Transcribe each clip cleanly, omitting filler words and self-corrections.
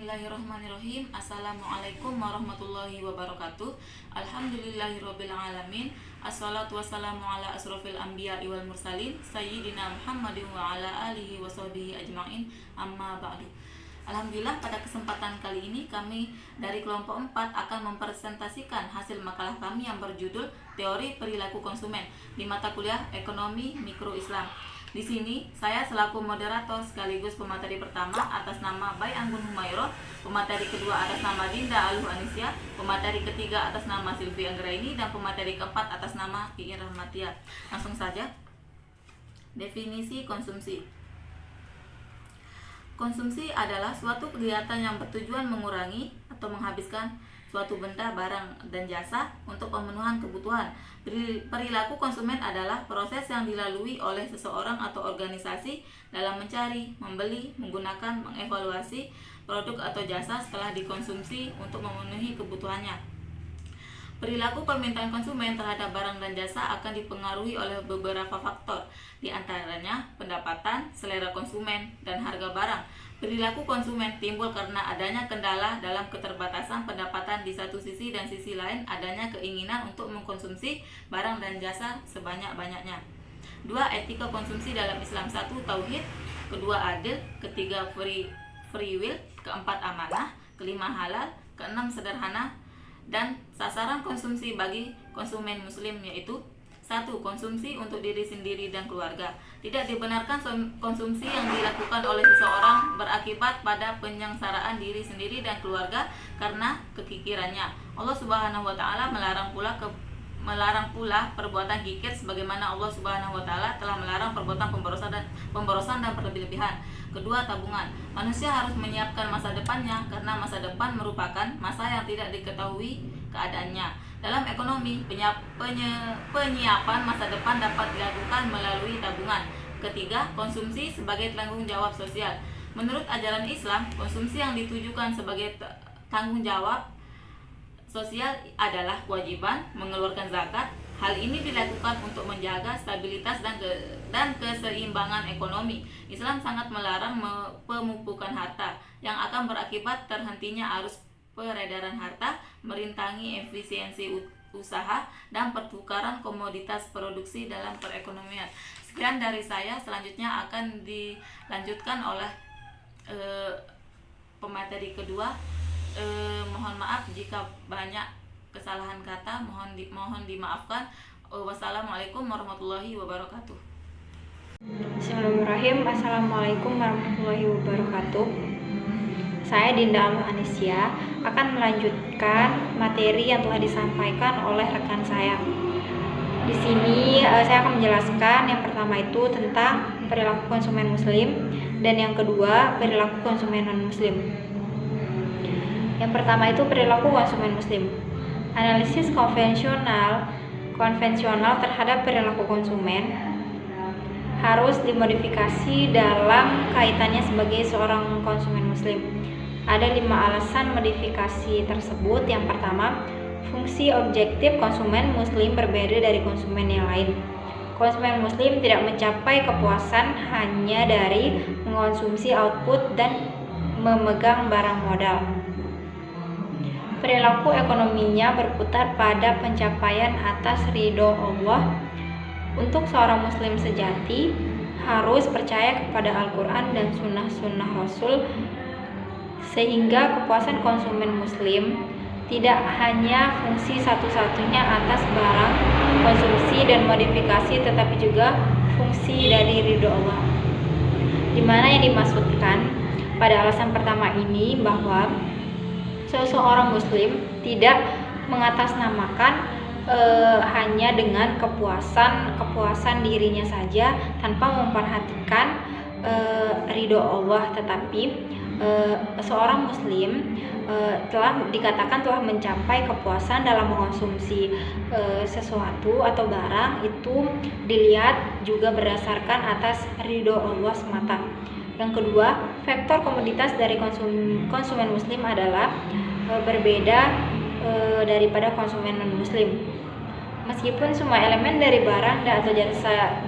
Bismillahirrahmanirrahim. Assalamualaikum warahmatullahi wabarakatuh. Alhamdulillahirabbil alamin. Assalatu wassalamu ala asrofil anbiya'i wal mursalin sayyidina Muhammadin wa ala alihi wa sahbihi ajma'in. Amma ba'du. Alhamdulillah, pada kesempatan kali ini kami dari kelompok 4 akan mempresentasikan hasil makalah kami yang berjudul Teori Perilaku Konsumen di mata kuliah Ekonomi Mikro Islam. Di sini saya selaku moderator sekaligus pemateri pertama atas nama Bay Anggun Humairo, pemateri kedua atas nama Dinda Aluh Anisya, pemateri ketiga atas nama Silvi Anggraini, dan pemateri keempat atas nama Iin Rahmatia. Langsung saja. Definisi konsumsi. Konsumsi adalah suatu kegiatan yang bertujuan mengurangi atau menghabiskan suatu benda, barang, dan jasa untuk pemenuhan kebutuhan. Perilaku konsumen adalah proses yang dilalui oleh seseorang atau organisasi dalam mencari, membeli, menggunakan, mengevaluasi produk atau jasa setelah dikonsumsi untuk memenuhi kebutuhannya. Perilaku permintaan konsumen terhadap barang dan jasa akan dipengaruhi oleh beberapa faktor, di antaranya pendapatan, selera konsumen, dan harga barang. Perilaku konsumen timbul karena adanya kendala dalam keterbatasan pendapatan di satu sisi, dan sisi lain adanya keinginan untuk mengkonsumsi barang dan jasa sebanyak-banyaknya. 2. Etika konsumsi dalam Islam. 1. Tauhid. 2. Adil. 3. Free will. 4. Amanah. 5. Halal. 6. Sederhana. Dan sasaran konsumsi bagi konsumen muslim yaitu 1. Konsumsi untuk diri sendiri dan keluarga. Tidak dibenarkan konsumsi yang dilakukan oleh seseorang berakibat pada penyengsaraan diri sendiri dan keluarga karena kekikirannya. Allah Subhanahu wa taala melarang pula perbuatan kikir, sebagaimana Allah Subhanahu wa taala telah melarang perbuatan pemborosan dan berlebih-lebihan. 2. Tabungan. Manusia harus menyiapkan masa depannya karena masa depan merupakan masa yang tidak diketahui keadaannya. Dalam ekonomi, penyiapan masa depan dapat dilakukan melalui tabungan. 3. Konsumsi sebagai tanggung jawab sosial. Menurut ajaran Islam, konsumsi yang ditujukan sebagai tanggung jawab sosial adalah kewajiban mengeluarkan zakat. Hal ini dilakukan untuk menjaga stabilitas dan keseimbangan ekonomi. Islam sangat melarang pemupukan harta yang akan berakibat terhentinya arus peredaran harta, merintangi efisiensi usaha, dan pertukaran komoditas produksi dalam perekonomian. Sekian dari saya. Selanjutnya akan dilanjutkan oleh pemateri kedua. Mohon maaf jika banyak kesalahan kata, mohon dimaafkan. Wassalamualaikum warahmatullahi wabarakatuh. Bismillahirrahmanirrahim. Assalamualaikum warahmatullahi wabarakatuh. Saya Dinda Aluh Anisya akan melanjutkan materi yang telah disampaikan oleh rekan saya. Di sini saya akan menjelaskan yang pertama itu tentang perilaku konsumen muslim, dan yang kedua perilaku konsumen non muslim. Yang pertama itu perilaku konsumen muslim. Analisis konvensional terhadap perilaku konsumen harus dimodifikasi dalam kaitannya sebagai seorang konsumen muslim. Ada 5 alasan modifikasi tersebut. Yang pertama, fungsi objektif konsumen muslim berbeda dari konsumen yang lain. Konsumen muslim tidak mencapai kepuasan hanya dari mengonsumsi output dan memegang barang modal. Perilaku ekonominya berputar pada pencapaian atas ridho Allah. Untuk seorang muslim sejati harus percaya kepada Al-Quran dan sunnah-sunnah Rasul, sehingga kepuasan konsumen muslim tidak hanya fungsi satu-satunya atas barang konsumsi dan modifikasi, tetapi juga fungsi dari ridho Allah. Dimana yang dimaksudkan pada alasan pertama ini bahwa seseorang muslim tidak mengatasnamakan hanya dengan kepuasan dirinya saja tanpa memperhatikan ridho Allah, tetapi seorang muslim telah mencapai kepuasan dalam mengonsumsi sesuatu atau barang itu dilihat juga berdasarkan atas ridho Allah semata. Yang kedua, faktor komoditas dari konsumen muslim adalah berbeda daripada konsumen non muslim. Meskipun semua elemen dari barang atau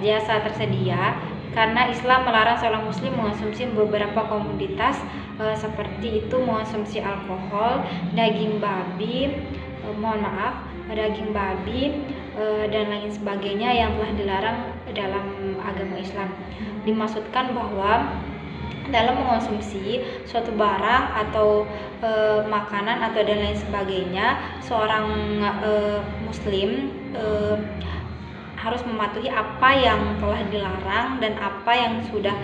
jasa tersedia, karena Islam melarang seorang muslim mengonsumsi beberapa komoditas seperti itu mengonsumsi alkohol, daging babi, daging babi dan lain sebagainya yang telah dilarang dalam agama Islam. Dimaksudkan bahwa dalam mengonsumsi suatu barang atau makanan atau dan lain sebagainya, seorang muslim harus mematuhi apa yang telah dilarang dan apa yang sudah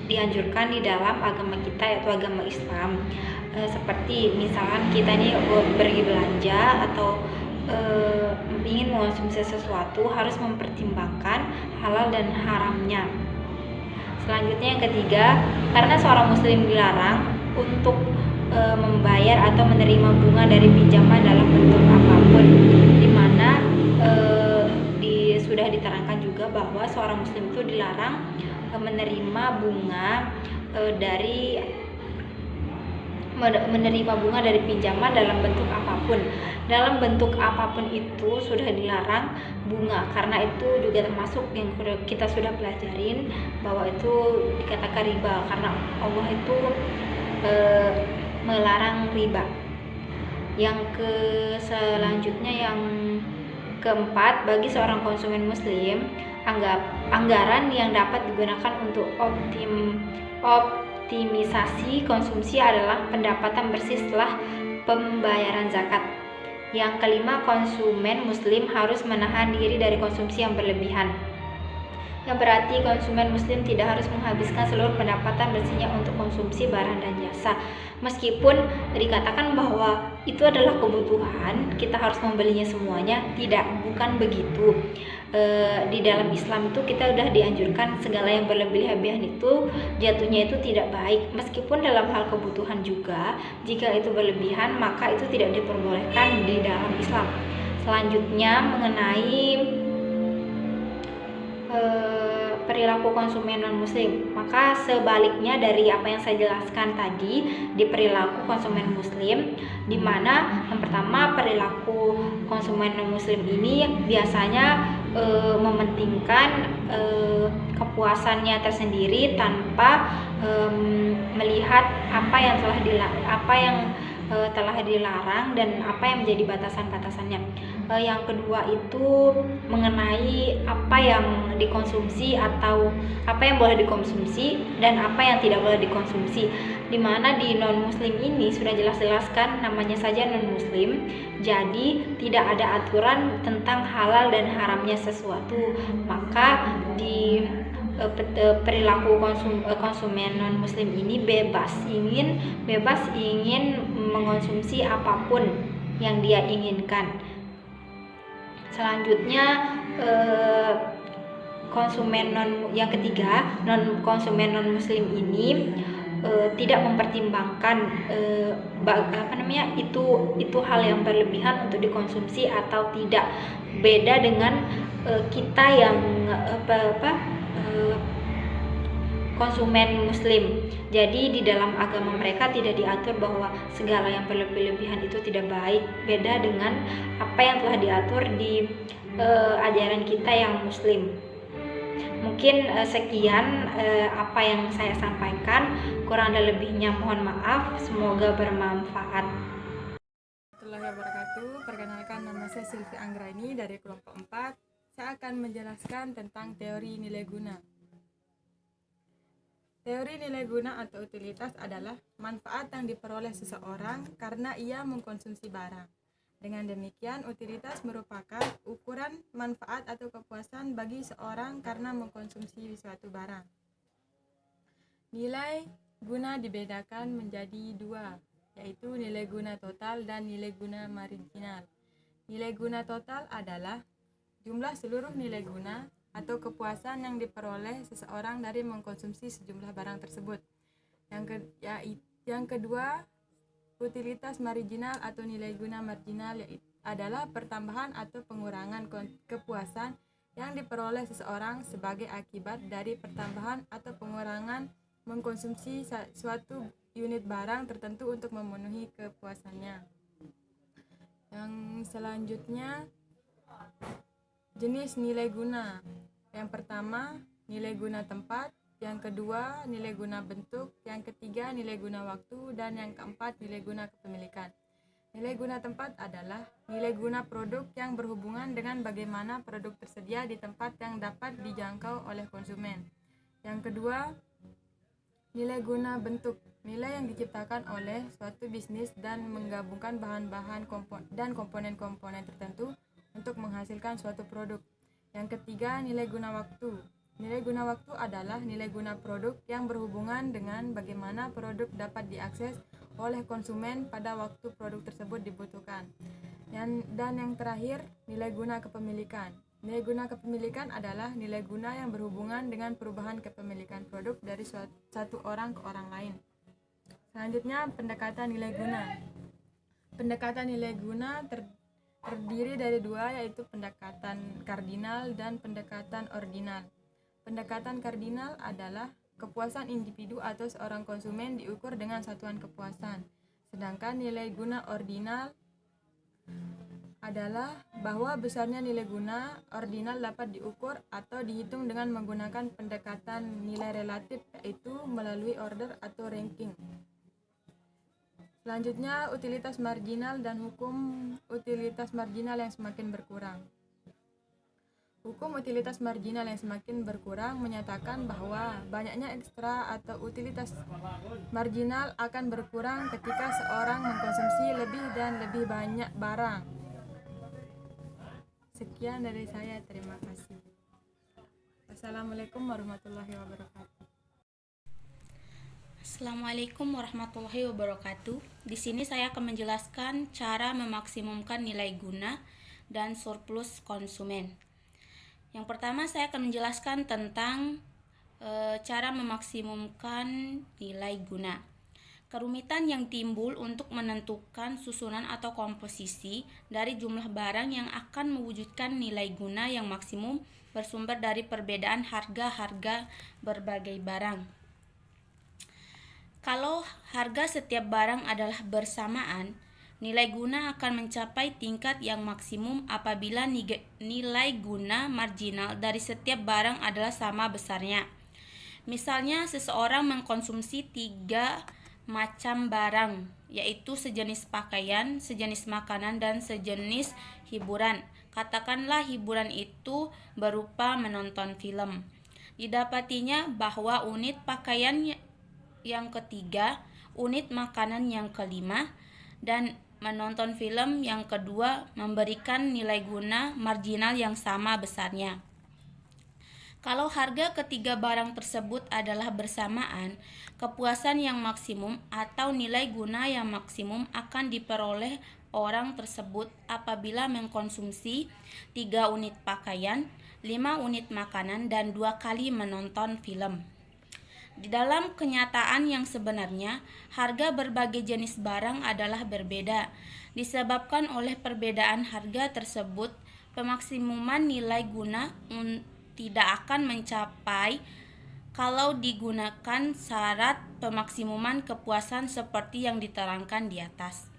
dianjurkan di dalam agama kita, yaitu agama Islam. Seperti misalkan kita nih pergi belanja atau ingin mengonsumsi sesuatu, harus mempertimbangkan halal dan haramnya. Selanjutnya yang ketiga, karena seorang muslim dilarang untuk membayar atau menerima bunga dari pinjaman dalam bentuk apapun, di mana sudah diterangkan juga bahwa seorang muslim itu dilarang menerima bunga dari pinjaman dalam bentuk apapun. Dalam bentuk apapun itu sudah dilarang bunga, karena itu juga termasuk yang kita sudah pelajarin bahwa itu dikatakan riba, karena Allah itu melarang riba. Selanjutnya yang keempat, bagi seorang konsumen muslim, anggaran yang dapat digunakan untuk optimisasi konsumsi adalah pendapatan bersih setelah pembayaran zakat. Yang kelima, konsumen muslim harus menahan diri dari konsumsi yang berlebihan. Yang berarti konsumen muslim tidak harus menghabiskan seluruh pendapatan bersihnya untuk konsumsi barang dan jasa. Meskipun dikatakan bahwa itu adalah kebutuhan, kita harus membelinya semuanya, tidak, bukan begitu. Di dalam Islam itu kita sudah dianjurkan segala yang berlebihan itu jatuhnya itu tidak baik. Meskipun dalam hal kebutuhan juga, jika itu berlebihan maka itu tidak diperbolehkan di dalam Islam. Selanjutnya mengenai perilaku konsumen non-muslim, maka sebaliknya dari apa yang saya jelaskan tadi di perilaku konsumen muslim, di mana yang pertama, perilaku konsumen non-muslim ini biasanya mementingkan kepuasannya tersendiri tanpa melihat apa yang telah dilarang dan apa yang menjadi batasan-batasannya. Yang kedua itu mengenai apa yang dikonsumsi atau apa yang boleh dikonsumsi dan apa yang tidak boleh dikonsumsi, dimana di non-muslim ini sudah jelas-jelaskan namanya saja non-muslim, jadi tidak ada aturan tentang halal dan haramnya sesuatu. Maka di perilaku konsumen non muslim ini bebas ingin mengonsumsi apapun yang dia inginkan. Selanjutnya yang ketiga, konsumen non muslim ini tidak mempertimbangkan itu hal yang berlebihan untuk dikonsumsi atau tidak. Beda dengan kita yang konsumen muslim. Jadi di dalam agama mereka tidak diatur bahwa segala yang berlebihan itu tidak baik. Beda dengan apa yang telah diatur di ajaran kita yang muslim. Mungkin sekian apa yang saya sampaikan, kurang dan lebihnya mohon maaf, semoga bermanfaat. Warahmatullahi wabarakatuh. Perkenalkan, nama saya Silvi Anggraini dari kelompok 4. Saya akan menjelaskan tentang teori nilai guna. Teori nilai guna atau utilitas adalah manfaat yang diperoleh seseorang karena ia mengkonsumsi barang. Dengan demikian, utilitas merupakan ukuran manfaat atau kepuasan bagi seorang karena mengkonsumsi suatu barang. Nilai guna dibedakan menjadi dua, yaitu nilai guna total dan nilai guna marginal. Nilai guna total adalah jumlah seluruh nilai guna atau kepuasan yang diperoleh seseorang dari mengkonsumsi sejumlah barang tersebut. Yang kedua, utilitas marginal atau nilai guna marginal adalah pertambahan atau pengurangan kepuasan yang diperoleh seseorang sebagai akibat dari pertambahan atau pengurangan mengkonsumsi suatu unit barang tertentu untuk memenuhi kepuasannya. Yang selanjutnya, jenis nilai guna. Yang pertama, nilai guna tempat, yang kedua nilai guna bentuk, yang ketiga nilai guna waktu, dan yang keempat nilai guna kepemilikan. Nilai guna tempat adalah nilai guna produk yang berhubungan dengan bagaimana produk tersedia di tempat yang dapat dijangkau oleh konsumen. Yang kedua, nilai guna bentuk, nilai yang diciptakan oleh suatu bisnis dan menggabungkan bahan-bahan dan komponen-komponen tertentu untuk menghasilkan suatu produk. Yang ketiga, nilai guna waktu. Nilai guna waktu adalah nilai guna produk yang berhubungan dengan bagaimana produk dapat diakses oleh konsumen pada waktu produk tersebut dibutuhkan. Dan yang terakhir, nilai guna kepemilikan. Nilai guna kepemilikan adalah nilai guna yang berhubungan dengan perubahan kepemilikan produk dari satu orang ke orang lain. Selanjutnya, pendekatan nilai guna. Pendekatan nilai guna terdiri dari dua, yaitu pendekatan kardinal dan pendekatan ordinal. Pendekatan kardinal adalah kepuasan individu atau seorang konsumen diukur dengan satuan kepuasan. Sedangkan nilai guna ordinal adalah bahwa besarnya nilai guna ordinal dapat diukur atau dihitung dengan menggunakan pendekatan nilai relatif, yaitu melalui order atau ranking. Selanjutnya, utilitas marginal dan hukum utilitas marginal yang semakin berkurang. Hukum utilitas marginal yang semakin berkurang menyatakan bahwa banyaknya ekstra atau utilitas marginal akan berkurang ketika seorang mengkonsumsi lebih dan lebih banyak barang. Sekian dari saya, terima kasih. Wassalamualaikum warahmatullahi wabarakatuh. Assalamualaikum warahmatullahi wabarakatuh. Di sini saya akan menjelaskan cara memaksimumkan nilai guna dan surplus konsumen. Yang pertama, saya akan menjelaskan tentang cara memaksimumkan nilai guna. Kerumitan yang timbul untuk menentukan susunan atau komposisi dari jumlah barang yang akan mewujudkan nilai guna yang maksimum bersumber dari perbedaan harga-harga berbagai barang. Kalau harga setiap barang adalah bersamaan, nilai guna akan mencapai tingkat yang maksimum apabila nilai guna marginal dari setiap barang adalah sama besarnya. Misalnya, seseorang mengkonsumsi 3 macam barang, yaitu sejenis pakaian, sejenis makanan, dan sejenis hiburan. Katakanlah hiburan itu berupa menonton film. Didapatinya bahwa unit pakaian yang ketiga, unit makanan yang kelima, dan menonton film yang kedua memberikan nilai guna marginal yang sama besarnya. Kalau harga ketiga barang tersebut adalah bersamaan, kepuasan yang maksimum atau nilai guna yang maksimum akan diperoleh orang tersebut apabila mengkonsumsi 3 unit pakaian, 5 unit makanan, dan 2 kali menonton film. Di dalam kenyataan yang sebenarnya, harga berbagai jenis barang adalah berbeda. Disebabkan oleh perbedaan harga tersebut, pemaksimuman nilai guna tidak akan mencapai kalau digunakan syarat pemaksimuman kepuasan seperti yang diterangkan di atas.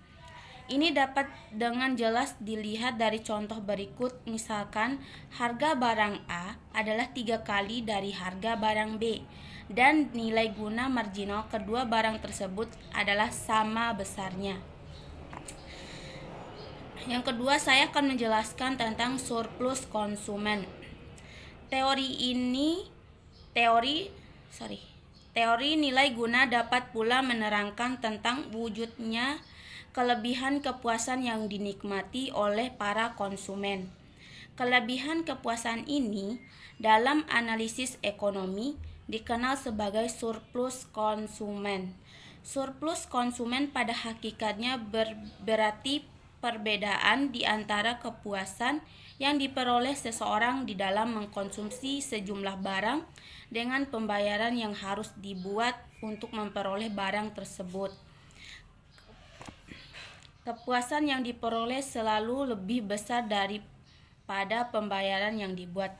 Ini dapat dengan jelas dilihat dari contoh berikut. Misalkan, harga barang A adalah 3 kali dari harga barang B, dan nilai guna marginal kedua barang tersebut adalah sama besarnya. Yang kedua, saya akan menjelaskan tentang surplus konsumen. Teori nilai guna dapat pula menerangkan tentang wujudnya kelebihan kepuasan yang dinikmati oleh para konsumen. Kelebihan kepuasan ini dalam analisis ekonomi dikenal sebagai surplus konsumen. Surplus konsumen pada hakikatnya berarti perbedaan di antara kepuasan yang diperoleh seseorang di dalam mengkonsumsi sejumlah barang dengan pembayaran yang harus dibuat untuk memperoleh barang tersebut. Kepuasan yang diperoleh selalu lebih besar daripada pembayaran yang dibuat.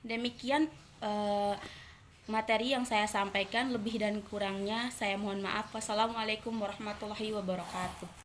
Demikian materi yang saya sampaikan, lebih dan kurangnya saya mohon maaf. Wassalamualaikum warahmatullahi wabarakatuh.